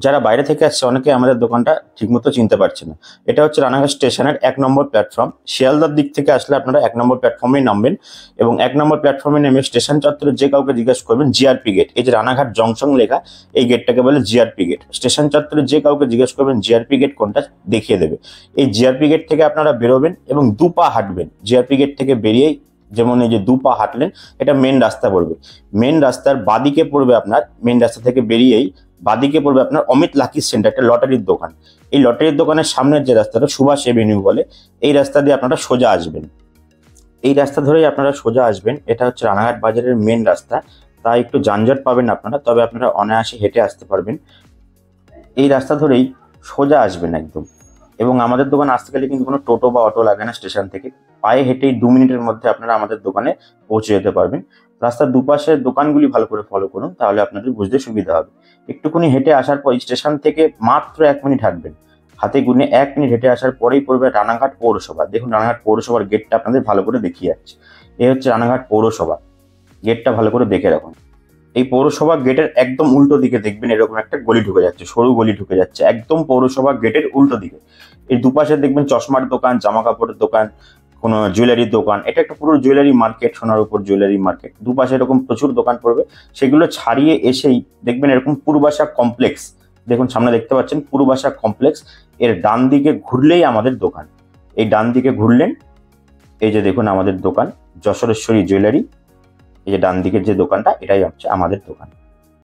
যারা বাইরে থেকে আসছে অনেকে আমাদের দোকানটা ঠিকমতো চিনতে পারছে না। এটা হচ্ছে রানাঘাট স্টেশনের ১ নম্বর প্ল্যাটফর্ম। শিয়ালদার দিক থেকে আসলে আপনারা ১ নম্বর প্ল্যাটফর্মেই নামবেন এবং ১ নম্বর প্ল্যাটফর্মে নেমে স্টেশন চত্বরে যে কাউকে জিজ্ঞেস করবেন জিআরপি গেট, এই যে রানাঘাট জংশন লেখা এই গেটটাকে বলে জিআরপি গেট। স্টেশন চত্বরে যে কাউকে জিজ্ঞেস করবেন জিআরপি গেট কোনটা দেখিয়ে দেবে। এই জিআরপি গেট থেকে আপনারা বেরোবেন এবং ২ পা হাঁটবেন। জিআরপি গেট থেকে বেরিয়েই যেমন এই যে ২ পা হাঁটলেন, এটা মেন রাস্তা পড়বে। মেন রাস্তার বাদিকে পড়বে আপনার, মেন রাস্তা থেকে বেরিয়েই বাদিকে পড়বে আপনার অমিত লাকি সেন্টার, একটা লটারির দোকান। এই লটারির দোকানের সামনের যে রাস্তাটা সুভাষ এভিনিউ বলে, এই রাস্তা দিয়ে আপনারা সোজা আসবেন। এই রাস্তা ধরেই আপনারা সোজা আসবেন। এটা হচ্ছে রানাঘাট বাজারের মেন রাস্তা, তাই একটু যানজট পাবেন আপনারা, তবে আপনারা অনায়াসে হেঁটে আসতে পারবেন। এই রাস্তা ধরেই সোজা আসবেন একদম। এবং আমাদের দোকান আসতে গেলে কিন্তু কোনো টোটো বা অটো লাগে না স্টেশন থেকে। পায়ে হেঁটেই ২ মিনিটের মধ্যে আপনারা আমাদের দোকানে পৌঁছে যেতে পারবেন। রাস্তার দুপাশের দোকানগুলি ভালো করে ফলো করুন, তাহলে আপনাদের বুঝতে সুবিধা হবে। একটুখানি হেঁটে আসার পর স্টেশন থেকে মাত্র ১ মিনিট হাঁটবেন। হাতে গুনে ১ মিনিট হেঁটে আসার পরেই পড়বে রানাঘাট পৌরসভা। দেখুন রানাঘাট পৌরসভার গেটটা আপনাদের ভালো করে দেখিয়ে যাচ্ছে। এই হচ্ছে রানাঘাট পৌরসভা। গেটটা ভালো করে দেখে রাখুন। এই পৌরসভা গেটের একদম উল্টো দিকে দেখবেন এরকম একটা গলি ঢুকে যাচ্ছে, সরু গলি ঢুকে যাচ্ছে একদম পৌরসভা গেটের উল্টো দিকে। এর দুপাশে দেখবেন চশমার দোকান, জামা কাপড়ের দোকান, কোনো জুয়েলারির দোকান। এটা একটা পুরো জুয়েলারি মার্কেট, সোনার উপর জুয়েলারি মার্কেট। দুপাশে এরকম প্রচুর দোকান পড়বে। সেগুলো ছাড়িয়ে এসেই দেখবেন এরকম পূর্বাশা কমপ্লেক্স। দেখুন সামনে দেখতে পাচ্ছেন পূর্বাশা কমপ্লেক্স। এর ডান দিকে ঘুরলেই আমাদের দোকান। এই ডান দিকে ঘুরলেন, এই যে দেখুন আমাদের দোকান যশোরেশ্বরী জুয়েলারি। এই যে ডান দিকের যে দোকানটা, এটাই হচ্ছে আমাদের দোকান।